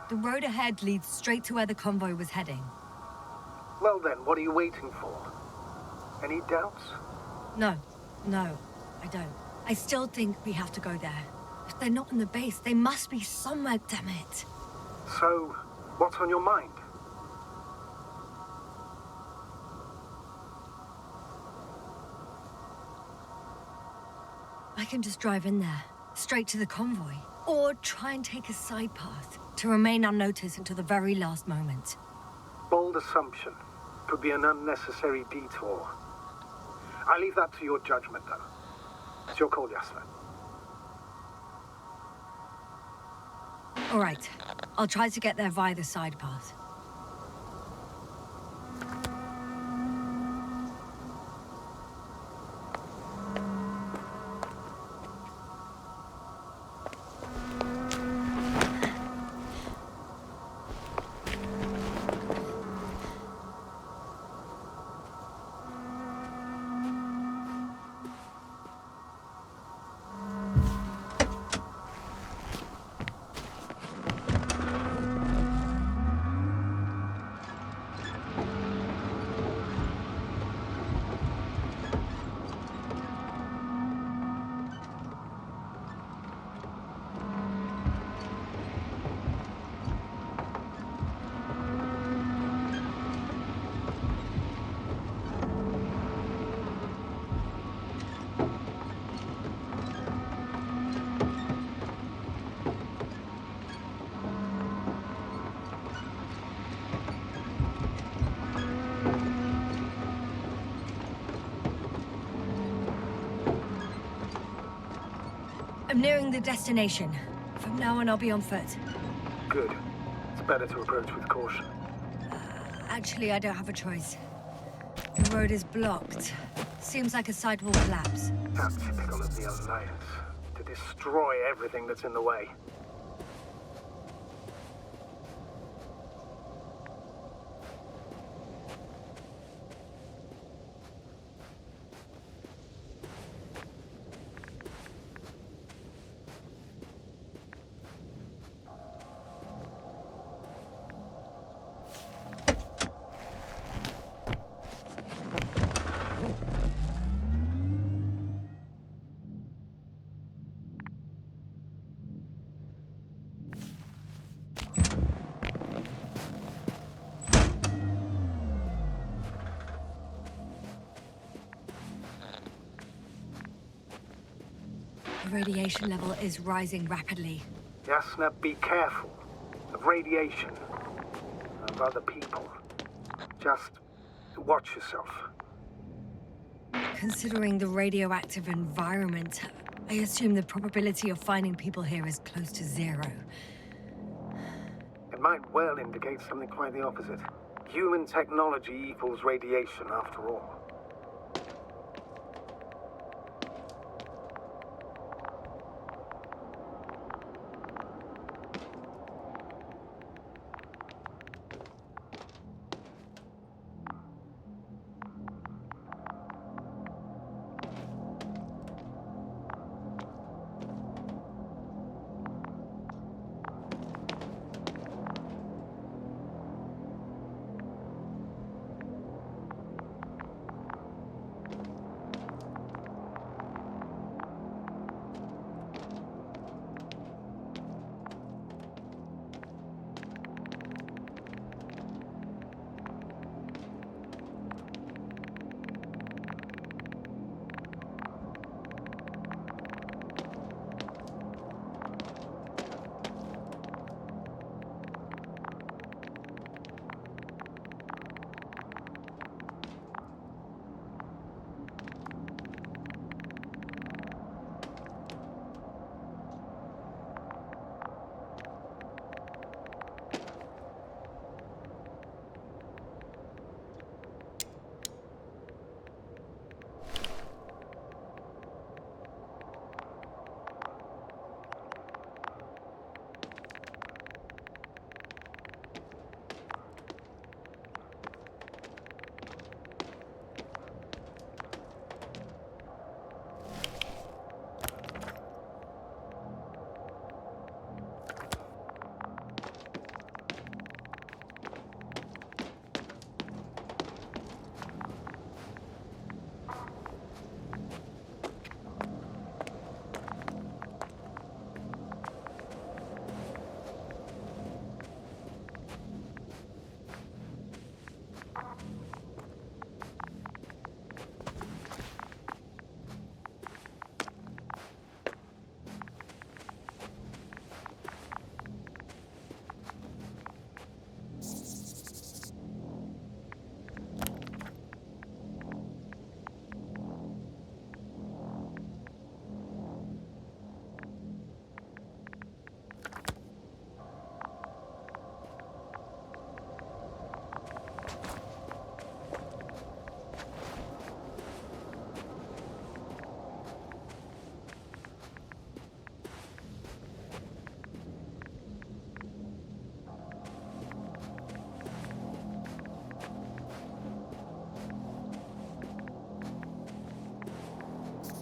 The road ahead leads straight to where the convoy was heading. Well then, what are you waiting for? Any doubts? No, I don't. I still think we have to go there. If they're not in the base, they must be somewhere, damn it. So, what's on your mind? I can just drive in there, straight to the convoy. Or try and take a side path, to remain unnoticed until the very last moment. Bold assumption. Could be an unnecessary detour. I leave that to your judgment, though. It's your call, Yasna. All right. I'll try to get there via the side path. I'm nearing the destination. From now on, I'll be on foot. Good. It's better to approach with caution. Actually, I don't have a choice. The road is blocked. Seems like a sidewall collapse. How typical of the Alliance. To destroy everything that's in the way. The radiation level is rising rapidly. Yasna, be careful of radiation, of other people. Just watch yourself. Considering the radioactive environment, I assume the probability of finding people here is close to 0. It might well indicate something quite the opposite. Human technology equals radiation, after all.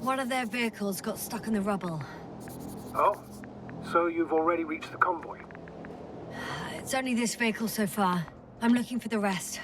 One of their vehicles got stuck in the rubble. Oh, so you've already reached the convoy? It's only this vehicle so far. I'm looking for the rest.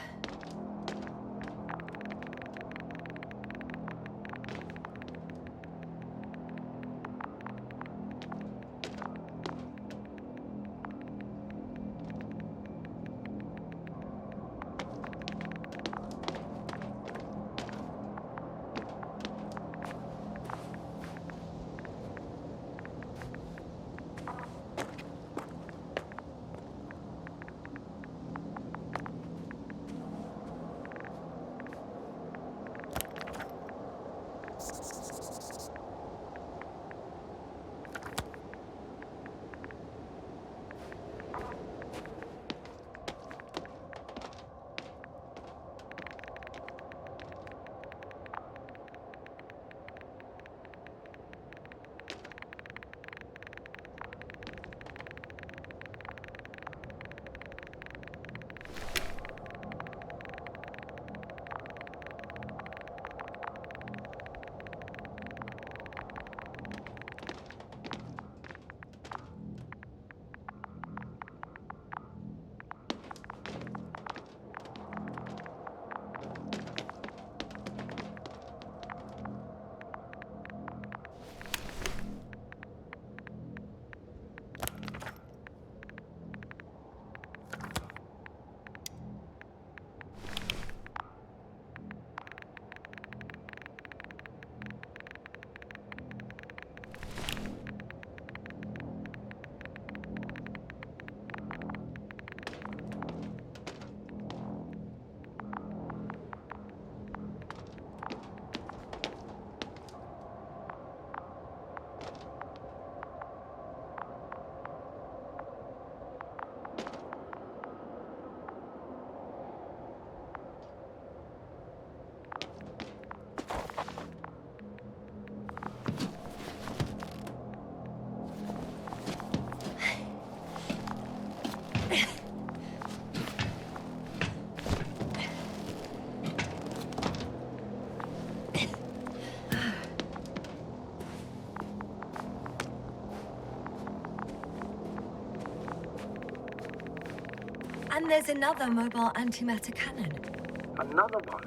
And there's another mobile antimatter cannon. Another one?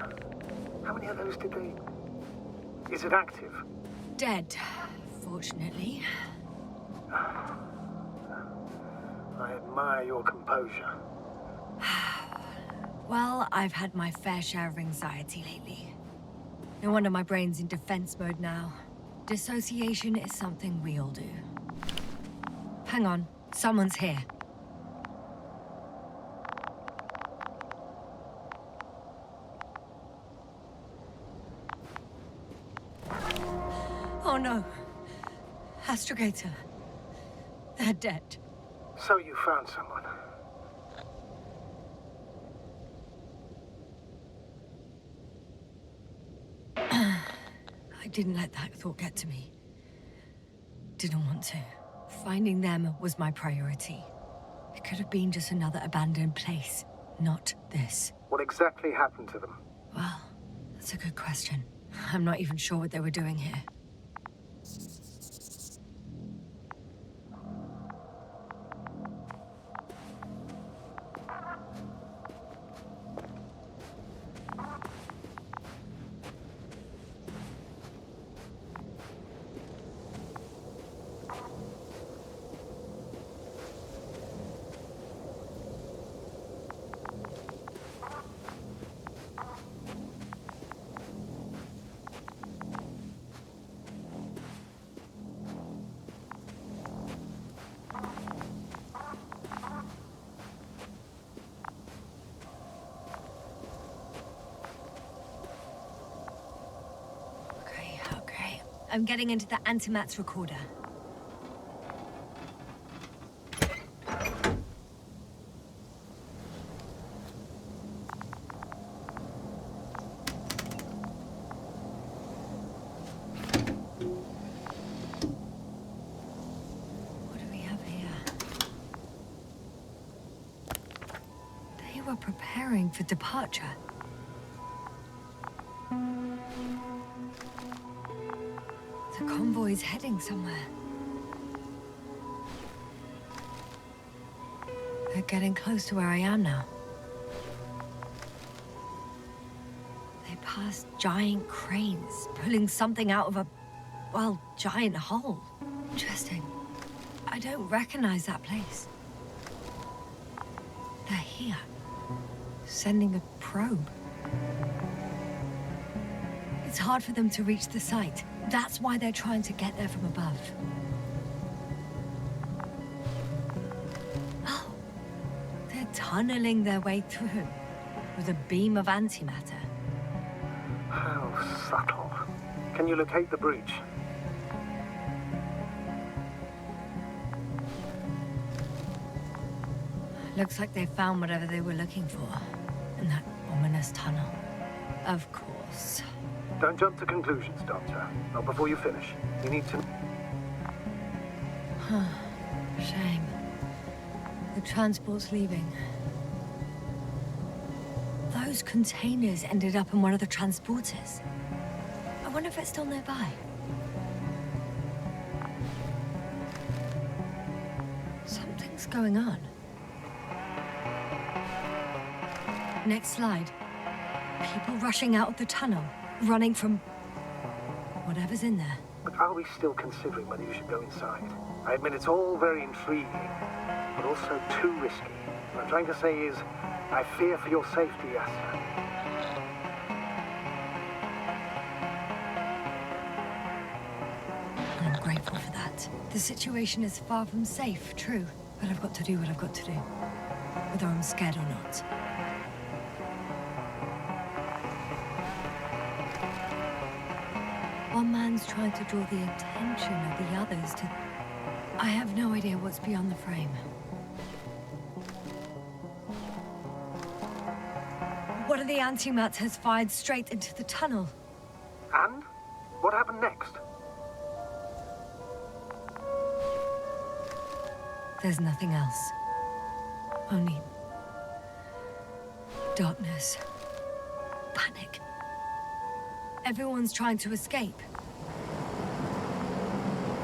How many of those did they... Is it active? Dead, fortunately. I admire your composure. Well, I've had my fair share of anxiety lately. No wonder my brain's in defense mode now. Dissociation is something we all do. Hang on, someone's here. Oh no. Astrogator. They're dead. So you found someone. I didn't let that thought get to me. Didn't want to. Finding them was my priority. It could have been just another abandoned place, not this. What exactly happened to them? Well, that's a good question. I'm not even sure what they were doing here. Okay. I'm getting into the antimat's recorder. What do we have here? They were preparing for departure. convoy's heading somewhere. They're getting close to where I am now. They passed giant cranes, pulling something out of a, well, giant hole. Interesting. I don't recognize that place. They're here, sending a probe. It's hard for them to reach the site. That's why they're trying to get there from above. Oh, they're tunneling their way through with a beam of antimatter. How subtle. Can you locate the breach? Looks like they found whatever they were looking for in that ominous tunnel. Of course. Don't jump to conclusions, Doctor. Not before you finish. You need to... Shame. The transport's leaving. Those containers ended up in one of the transporters. I wonder if it's still nearby. Something's going on. Next slide. People rushing out of the tunnel, running from whatever's in there. But are we still considering whether you should go inside? I admit it's all very intriguing, but also too risky. What I'm trying to say is, I fear for your safety, Yasna. I'm grateful for that. The situation is far from safe, true. But I've got to do what I've got to do, whether I'm scared or not. One man's trying to draw the attention of the others to... I have no idea what's beyond the frame. One of the antimats has fired straight into the tunnel. And? What happened next? There's nothing else. Only... darkness. Panic. Everyone's trying to escape.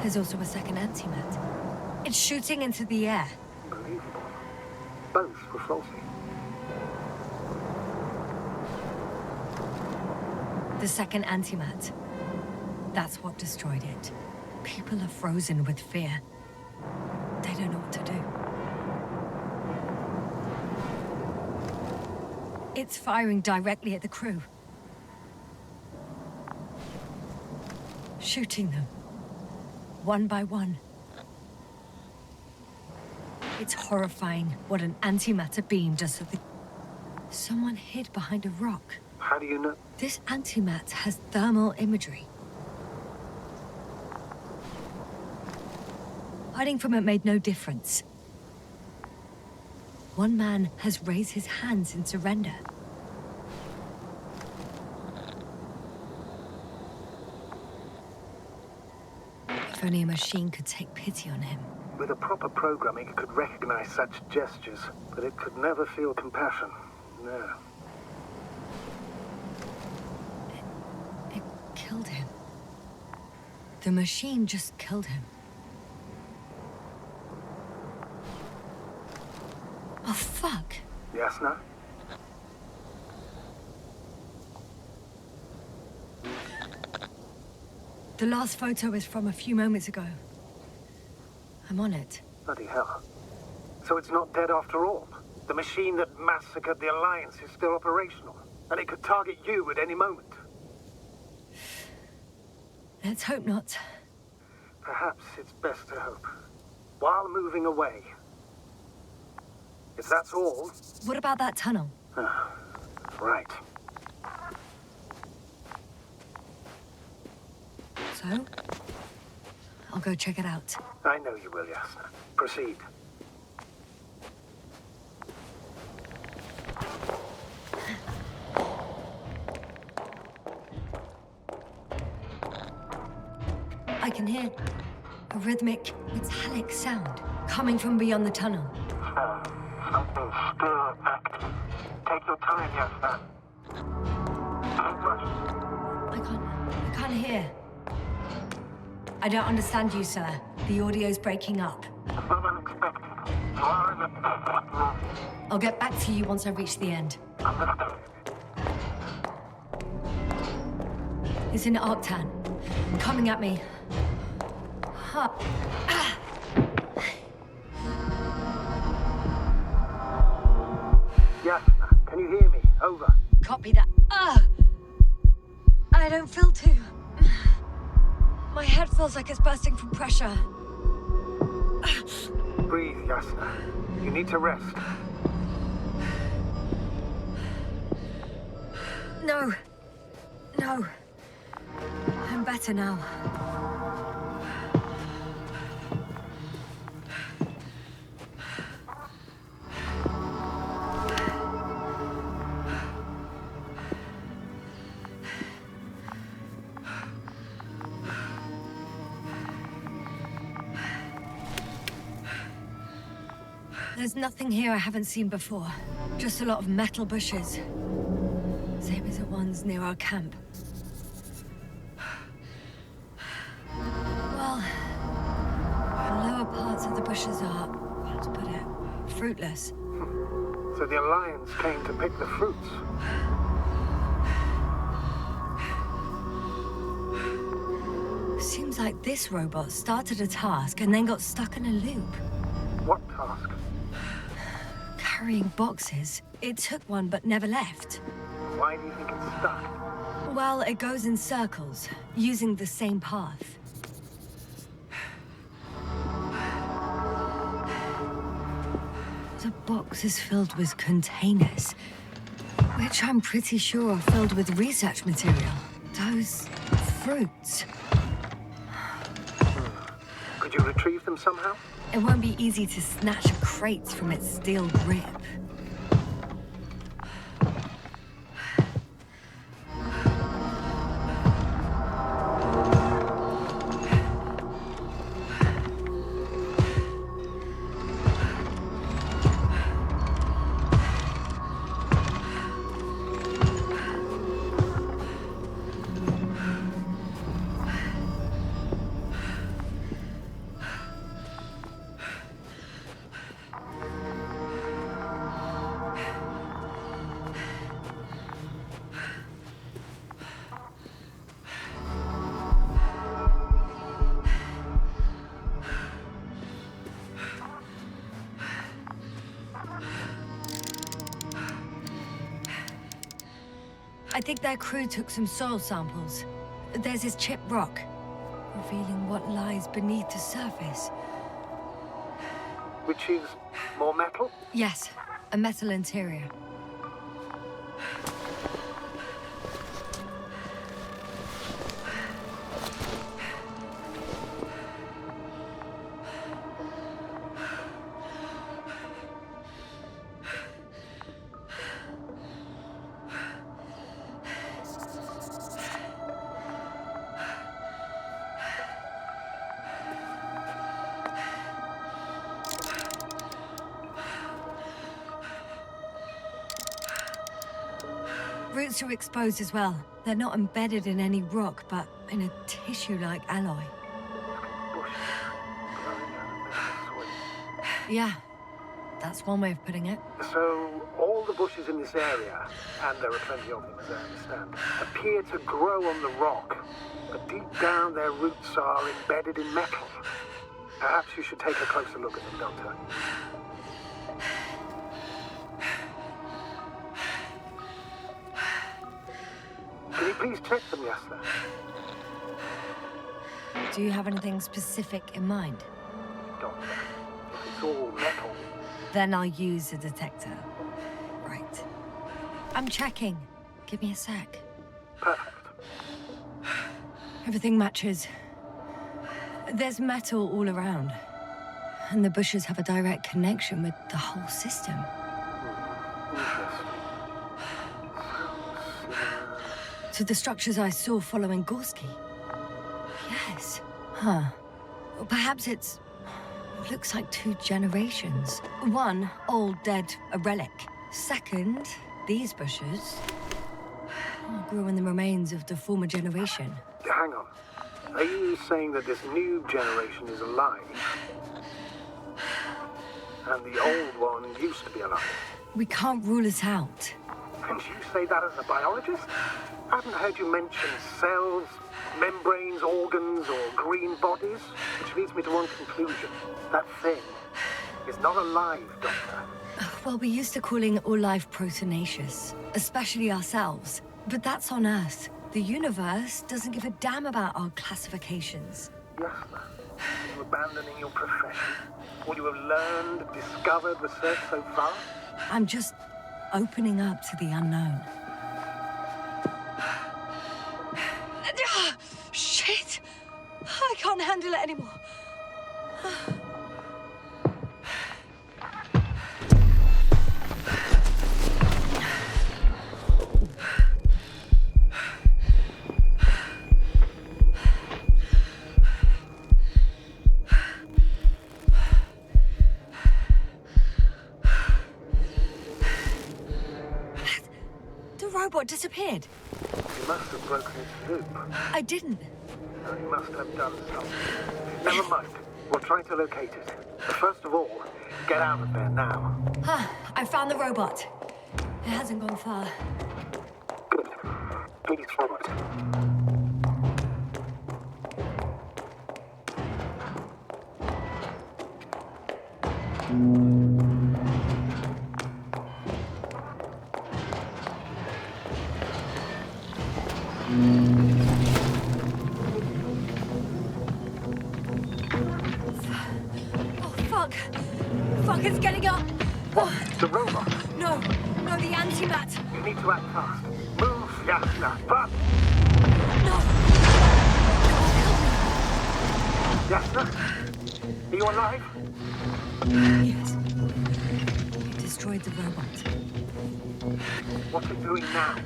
There's also a second antimat. It's shooting into the air. Unbelievable. Both were faulty. The second antimat. That's what destroyed it. People are frozen with fear. They don't know what to do. It's firing directly at the crew. Shooting them. One by one. It's horrifying what an antimatter beam does to the... Someone hid behind a rock. How do you know? This antimat has thermal imagery. Hiding from it made no difference. One man has raised his hands in surrender. If only a machine could take pity on him. With a proper programming, it could recognize such gestures, but it could never feel compassion. No. It killed him. The machine just killed him. Oh, fuck. Yasna? The last photo is from a few moments ago. I'm on it. Bloody hell. So it's not dead after all. The machine that massacred the Alliance is still operational, and it could target you at any moment. Let's hope not. Perhaps it's best to hope. While moving away. If that's all... What about that tunnel? Right. So? I'll go check it out. I know you will, Yasna. Proceed. I can hear a rhythmic, metallic sound coming from beyond the tunnel. Something's still active. Take your time, Yasna. Don't rush. I can't hear. I don't understand you, sir. The audio's breaking up. I'll get back to you once I reach the end. It's in Arctan. Coming at me. Huh. Yes, can you hear me? Over. Copy that. I don't feel too... My head feels like it's bursting from pressure. Breathe, Yasna. You need to rest. No. No. I'm better now. There's nothing here I haven't seen before. Just a lot of metal bushes. Same as the ones near our camp. Well, the lower parts of the bushes are, how to put it, fruitless. So the Alliance came to pick the fruits. Seems like this robot started a task and then got stuck in a loop. What task? Carrying boxes. It took one but never left. Why do you think it's stuck? Well, it goes in circles, using the same path. The box is filled with containers, which I'm pretty sure are filled with research material. Those fruits. Could you retrieve them somehow? It won't be easy to snatch a crate from its steel grip. I think their crew took some soil samples. There's this chipped rock, revealing what lies beneath the surface. Which is more metal? Yes, a metal interior. Roots are exposed as well. They're not embedded in any rock, but in a tissue-like alloy. Bushes growing out of the soil. Yeah, that's one way of putting it. So, all the bushes in this area, and there are plenty of them as I understand, appear to grow on the rock, but deep down their roots are embedded in metal. Perhaps you should take a closer look at them, Doctor. Can you please check them, Yasna? Do you have anything specific in mind? Doctor, if it's all metal, Then I'll use a detector. Right. I'm checking. Give me a sec. perfect. Everything matches. There's metal all around. And the bushes have a direct connection with the whole system. Interesting. To the structures I saw following Gorski. Yes. Huh. Or perhaps it looks like 2 generations. One, old, dead, a relic. Second, these bushes grew in the remains of the former generation. Hang on. Are you saying that this new generation is alive? And the old one used to be alive? We can't rule it out. And you say that as a biologist? I haven't heard you mention cells, membranes, organs, or green bodies, which leads me to one conclusion. That thing is not alive, Doctor. Well, we're used to calling all life proteinaceous, especially ourselves. But that's on Earth. The universe doesn't give a damn about our classifications. Yes, ma'am. Are you abandoning your profession? What you have learned, discovered, researched so far? I'm just opening up to the unknown. Shit! I can't handle it anymore. The robot disappeared. You must have broken its loop. I didn't. No, you must have done something. Never mind. We'll try to locate it. But first of all, get out of there now. I found the robot. It hasn't gone far. Good. Please follow it. Fuck, it's getting up. What? The robot? No, the antimat. You need to act fast. Move, Yasna. But... No. Yasna? Are you alive? Yes. You destroyed the robot. What's it doing now?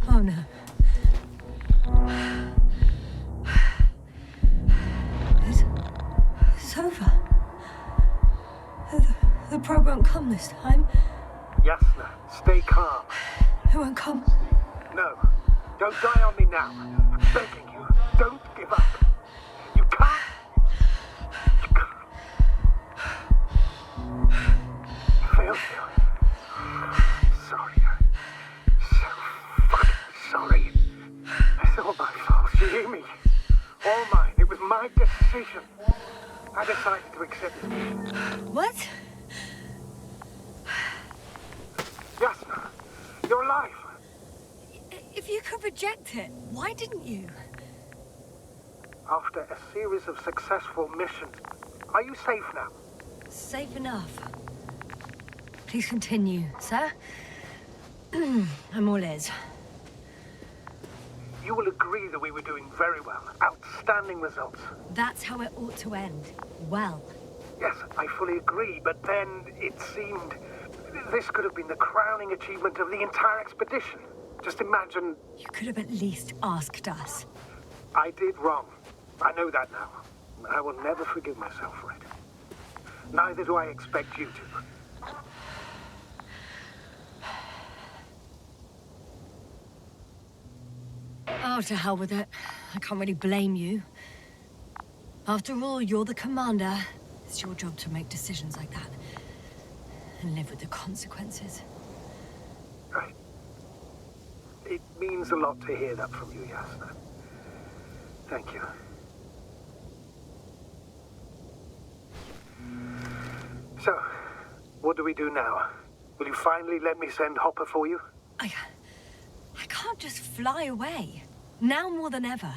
Oh no. It's over. The probe won't come this time. Yasna, stay calm. It won't come. No, don't die on me now. I'm begging you, don't give up. You can't. You can't. I failed you. Sorry. So fucking sorry. It's all my fault. You hear me? All mine. It was my decision. I decided to accept this mission. What? Yasna, you're alive. If you could reject it, why didn't you? After a series of successful missions, are you safe now? Safe enough. Please continue, sir. I'm all ears. You will agree that we were doing very well. Outstanding results. That's how it ought to end. Well. Yes, I fully agree, but then it seemed this could have been the crowning achievement of the entire expedition. Just imagine... You could have at least asked us. I did wrong. I know that now. I will never forgive myself for it. Neither do I expect you to. Oh, to hell with it. I can't really blame you. After all, you're the commander. It's your job to make decisions like that. And live with the consequences. Right. It means a lot to hear that from you, Yasna. Thank you. So, what do we do now? Will you finally let me send Hopper for you? I can't just fly away. Now more than ever.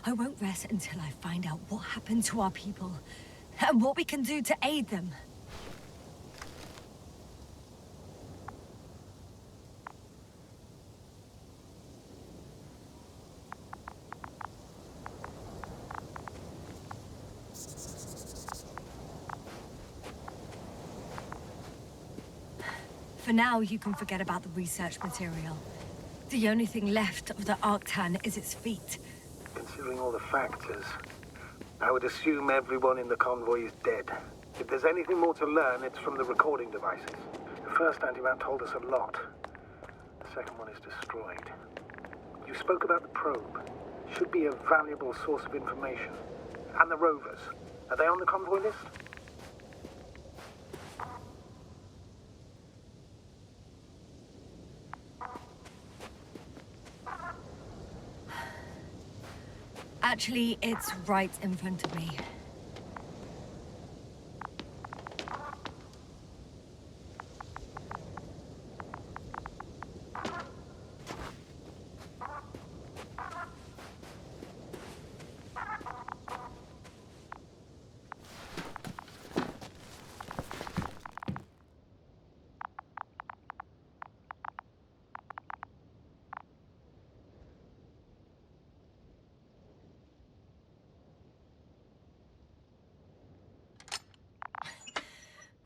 I won't rest until I find out what happened to our people. And what we can do to aid them. For now, you can forget about the research material. The only thing left of the Arctan is its feet. Considering all the factors, I would assume everyone in the convoy is dead. If there's anything more to learn, it's from the recording devices. First antiman told us a lot. The second one is destroyed. You spoke about the probe. Should be a valuable source of information. And the rovers. Are they on the convoy list? Actually, it's right in front of me.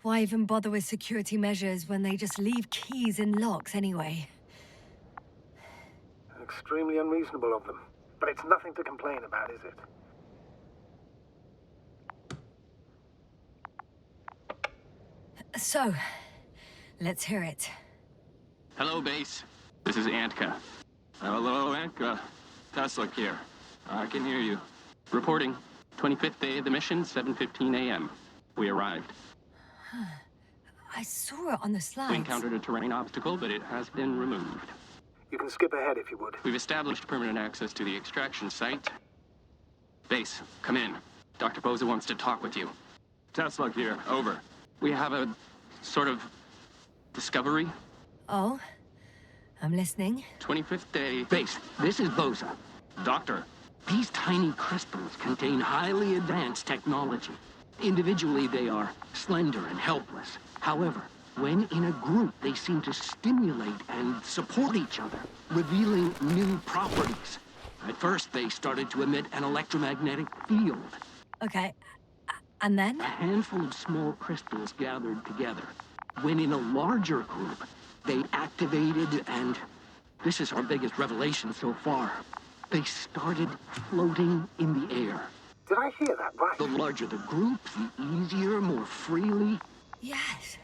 Why even bother with security measures when they just leave keys in locks anyway? Extremely unreasonable of them. But it's nothing to complain about, is it? So, let's hear it. Hello, base. This is Antka. Hello, Antka. Tesla here. I can hear you. Reporting. 25th day of the mission, 7:15 a.m. We arrived. I saw it on the slides. We encountered a terrain obstacle, but it has been removed. You can skip ahead if you would. We've established permanent access to the extraction site. Base, come in. Dr. Boza wants to talk with you. Tesla here. Over. We have a sort of discovery. Oh? I'm listening. 25th day. Base, this is Boza. Doctor. These tiny crystals contain highly advanced technology. Individually, they are slender and helpless. However, when in a group, they seem to stimulate and support each other, revealing new properties. At first, they started to emit an electromagnetic field. Okay. And then? A handful of small crystals gathered together. When in a larger group, they activated and... this is our biggest revelation so far. They started floating in the air. Did I hear that right? The larger the group, the easier, more freely. Yes.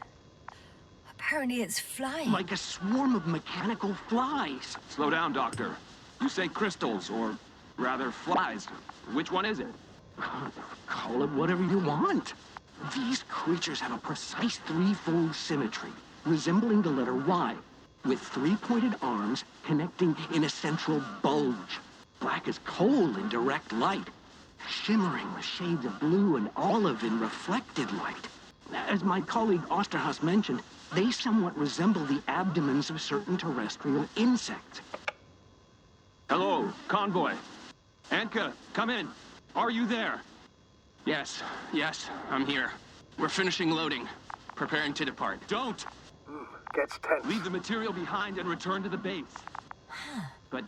Apparently it's flying. Like a swarm of mechanical flies. Slow down, Doctor. You say crystals, or rather flies. Which one is it? Call it whatever you want. These creatures have a precise threefold symmetry, resembling the letter Y, with three-pointed arms connecting in a central bulge. Black as coal in direct light, shimmering with shades of blue and olive in reflected light. As my colleague Osterhaus mentioned, they somewhat resemble the abdomens of certain terrestrial insects. Hello, convoy. Antka, come in. Are you there? Yes, I'm here. We're finishing loading. Preparing to depart. Don't! Gets tense. Leave the material behind and return to the base. But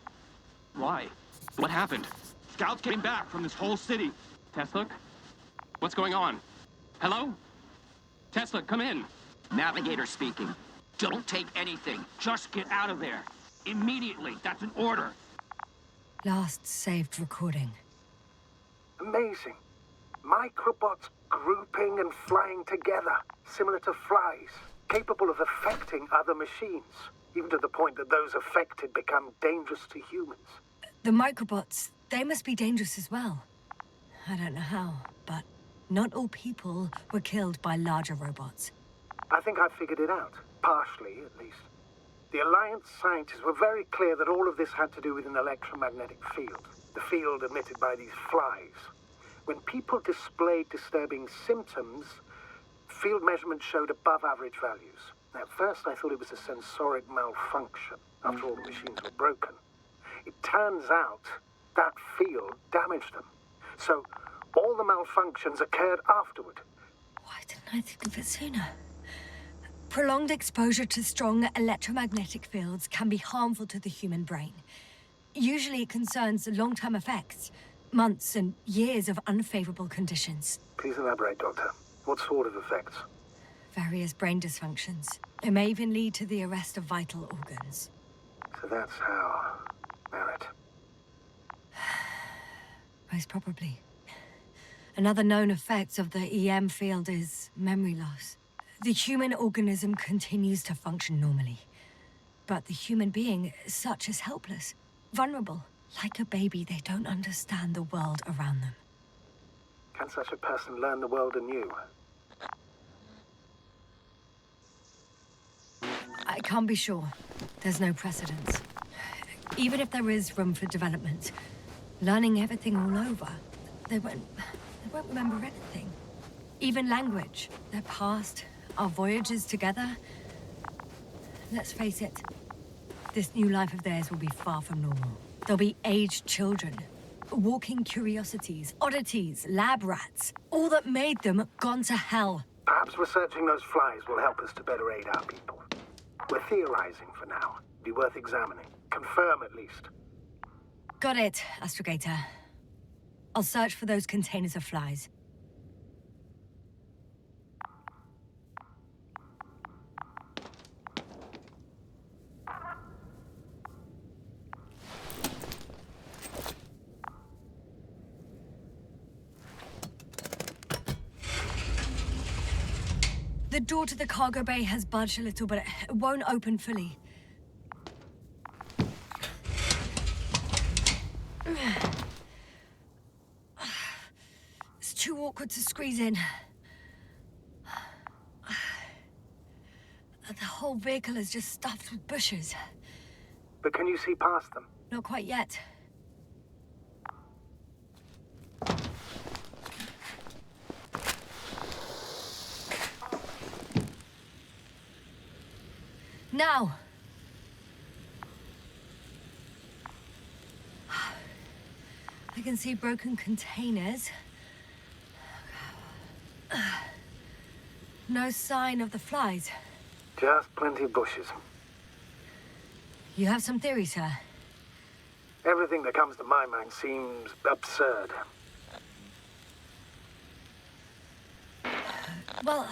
why? What happened? Scouts came back from this whole city. Tesla? What's going on? Hello? Tesla, come in. Navigator speaking. Don't take anything. Just get out of there. Immediately. That's an order. Last saved recording. Amazing. Microbots grouping and flying together, similar to flies, capable of affecting other machines, even to the point that those affected become dangerous to humans. The microbots, they must be dangerous as well. I don't know how, but not all people were killed by larger robots. I think I figured it out, partially at least. The Alliance scientists were very clear that all of this had to do with an electromagnetic field, the field emitted by these flies. When people displayed disturbing symptoms, field measurements showed above average values. At first I thought it was a sensoric malfunction, after all the machines were broken. It turns out that field damaged them. So all the malfunctions occurred afterward. Why didn't I think of it sooner? Prolonged exposure to strong electromagnetic fields can be harmful to the human brain. Usually it concerns long-term effects, months and years of unfavorable conditions. Please elaborate, Doctor. What sort of effects? Various brain dysfunctions. It may even lead to the arrest of vital organs. So that's how... Merit. Most probably. Another known effect of the EM field is memory loss. The human organism continues to function normally. But the human being, such as helpless, vulnerable, like a baby, they don't understand the world around them. Can such a person learn the world anew? I can't be sure. There's no precedence. Even if there is room for development, learning everything all over, they won't remember anything. Even language, their past, our voyages together. Let's face it, this new life of theirs will be far from normal. They'll be aged children, walking curiosities, oddities, lab rats, all that made them gone to hell. Perhaps researching those flies will help us to better aid our people. We're theorizing for now. Be worth examining. Confirm at least. Got it, Astrogator. I'll search for those containers of flies. The door to the cargo bay has budged a little, but it won't open fully. It's too awkward to squeeze in. The whole vehicle is just stuffed with bushes. But can you see past them? Not quite yet. Now! I can see broken containers. No sign of the flies. Just plenty of bushes. You have some theory, sir? Everything that comes to my mind seems absurd. Well,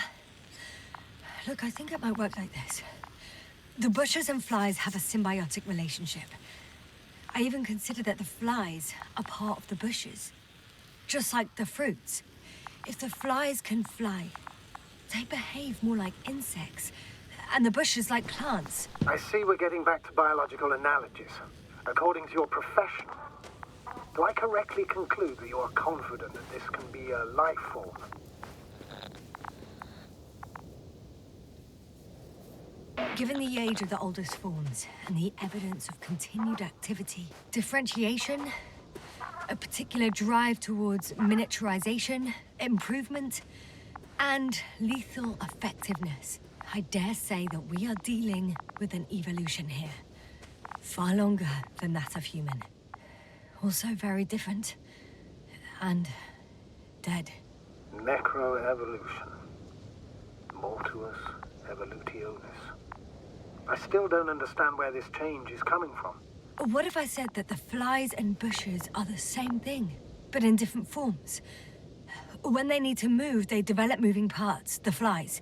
look, I think it might work like this. The bushes and flies have a symbiotic relationship. I even consider that the flies are part of the bushes. Just like the fruits. If the flies can fly, they behave more like insects, and the bushes like plants. I see we're getting back to biological analogies. According to your profession, do I correctly conclude that you are confident that this can be a life form? Given the age of the oldest forms and the evidence of continued activity, differentiation, a particular drive towards miniaturization, improvement, and lethal effectiveness, I dare say that we are dealing with an evolution here. Far longer than that of human. Also very different. And dead. Necroevolution. Mortuus evolutionis. I still don't understand where this change is coming from. What if I said that the flies and bushes are the same thing, but in different forms? When they need to move, they develop moving parts, the flies.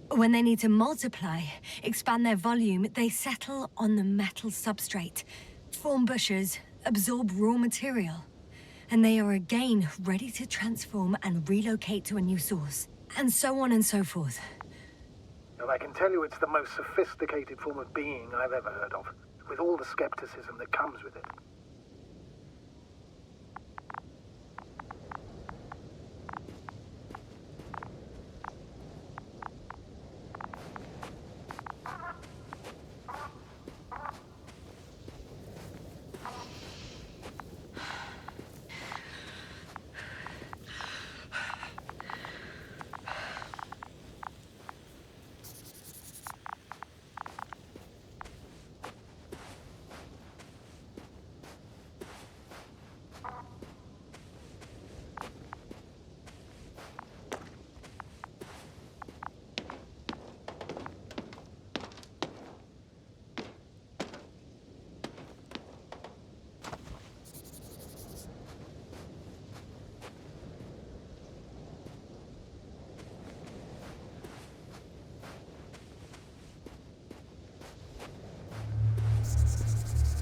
When they need to multiply, expand their volume, they settle on the metal substrate, form bushes, absorb raw material. And they are again ready to transform and relocate to a new source. And so on and so forth. And I can tell you it's the most sophisticated form of being I've ever heard of, with all the skepticism that comes with it.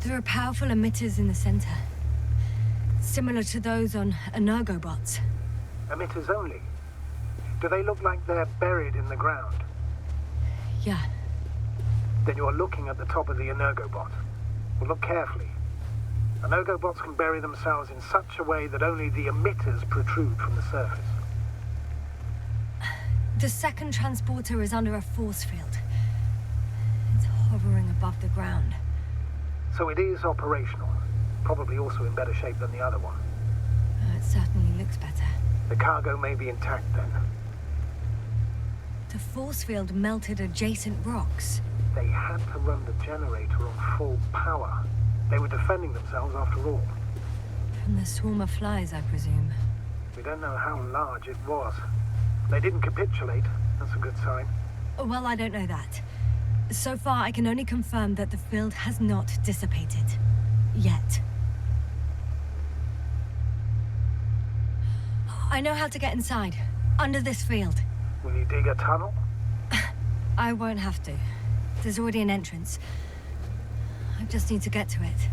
There are powerful emitters in the center. Similar to those on Energobots. Emitters only? Do they look like they're buried in the ground? Yeah. Then you are looking at the top of the Energobot. Well, look carefully. Energobots can bury themselves in such a way that only the emitters protrude from the surface. The second transporter is under a force field. It's hovering above the ground. So it is operational. Probably also in better shape than the other one. It certainly looks better. The cargo may be intact then. The force field melted adjacent rocks. They had to run the generator on full power. They were defending themselves after all. From the swarm of flies, I presume. We don't know how large it was. They didn't capitulate. That's a good sign. Well, I don't know that. So far, I can only confirm that the field has not dissipated. Yet. I know how to get inside. Under this field. Will you dig a tunnel? I won't have to. There's already an entrance. I just need to get to it.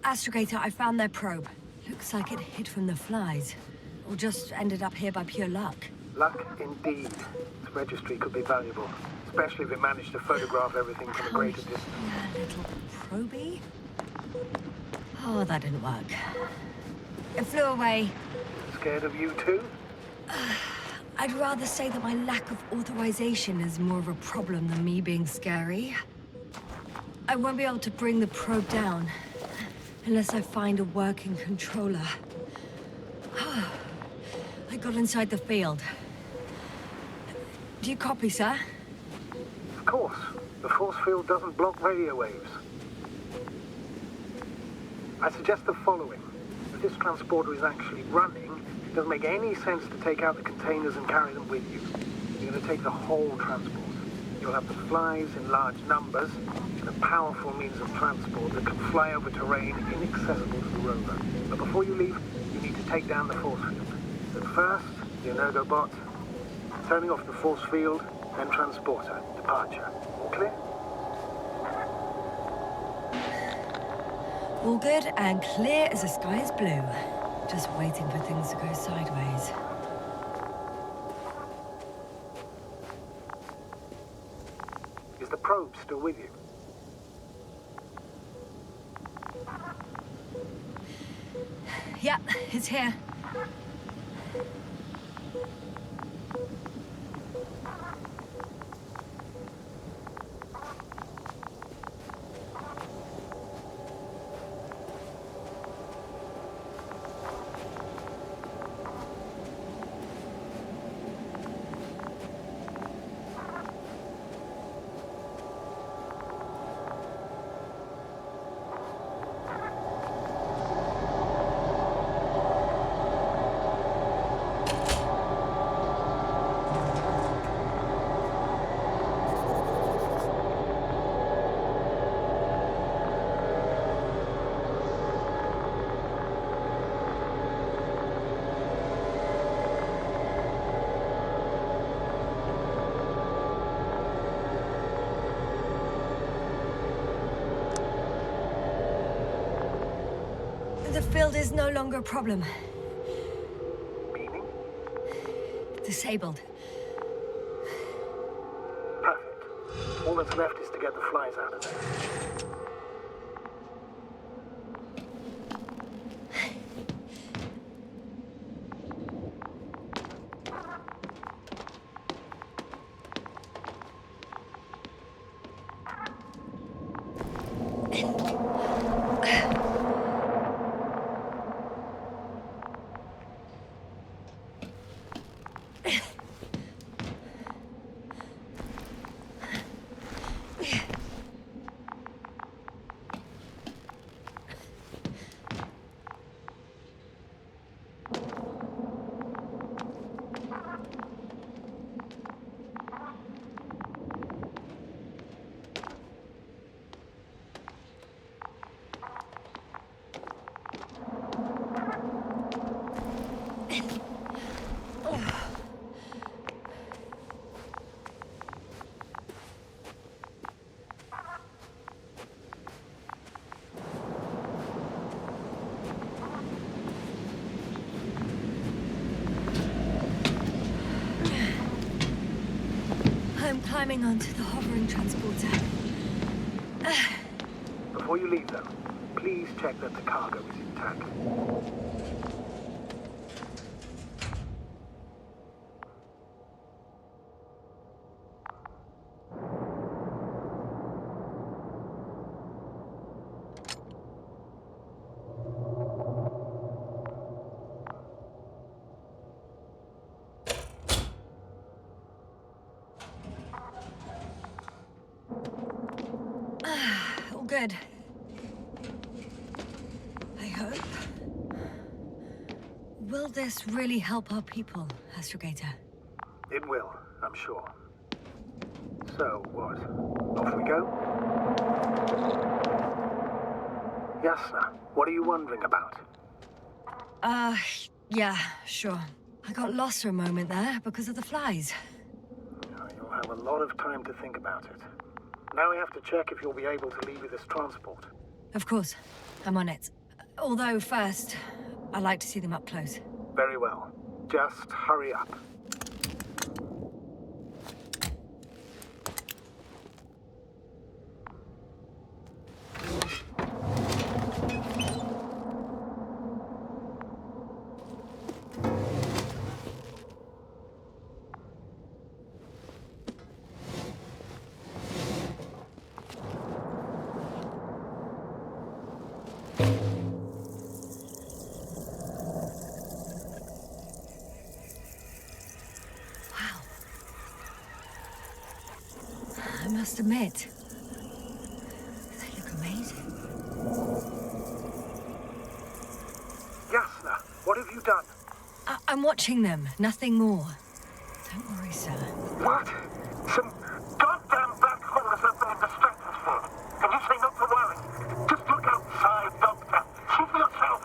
Astrogator, I found their probe. Looks like it hid from the flies. Or just ended up here by pure luck. Luck indeed. This registry could be valuable, especially if it managed to photograph everything from a greater distance. Yeah, little proby. Oh, that didn't work. It flew away. Scared of you too? I'd rather say that my lack of authorization is more of a problem than me being scary. I won't be able to bring the probe down unless I find a working controller. I got inside the field. Do you copy, sir? Of course. The force field doesn't block radio waves. I suggest the following. If this transporter is actually running, it doesn't make any sense to take out the containers and carry them with you. You're going to take the whole transport. You'll have the flies in large numbers, and a powerful means of transport that can fly over terrain inaccessible to the rover. But before you leave, you need to take down the force field. So first, the Energobot, turning off the force field, then transporter, departure. All clear? All good and clear as the sky is blue. Just waiting for things to go sideways. Is the probe still with you? Yep, it's here. The field is no longer a problem. Meaning? Disabled. Perfect. All that's left is to get the flies out of there. I'm climbing onto the hovering transporter. Before you leave, though, please check that the cargo is intact. All good. I hope. Will this really help our people, Astrogator? It will, I'm sure. So, what? Off we go? Yasna, what are you wondering about? Yeah, sure. I got lost for a moment there because of the flies. You'll have a lot of time to think about it. Now we have to check if you'll be able to leave with this transport. Of course. I'm on it. Although first, I'd like to see them up close. Very well. Just hurry up. I must admit, they look amazing. Yasna, what have you done? I'm watching them, nothing more. Don't worry, sir. What? Some goddamn black hole is opening the stratosphere. And you say not to worry. Just look outside, Doctor. See for yourself.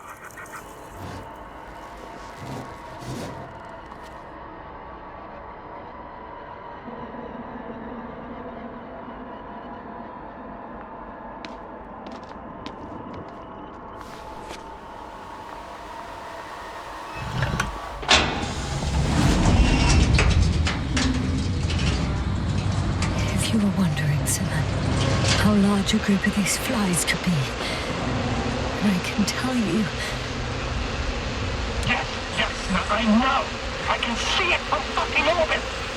If you were wondering, sir, how large a group of these flies could be, I can tell you. Yes, I know. I can see it from fucking orbit.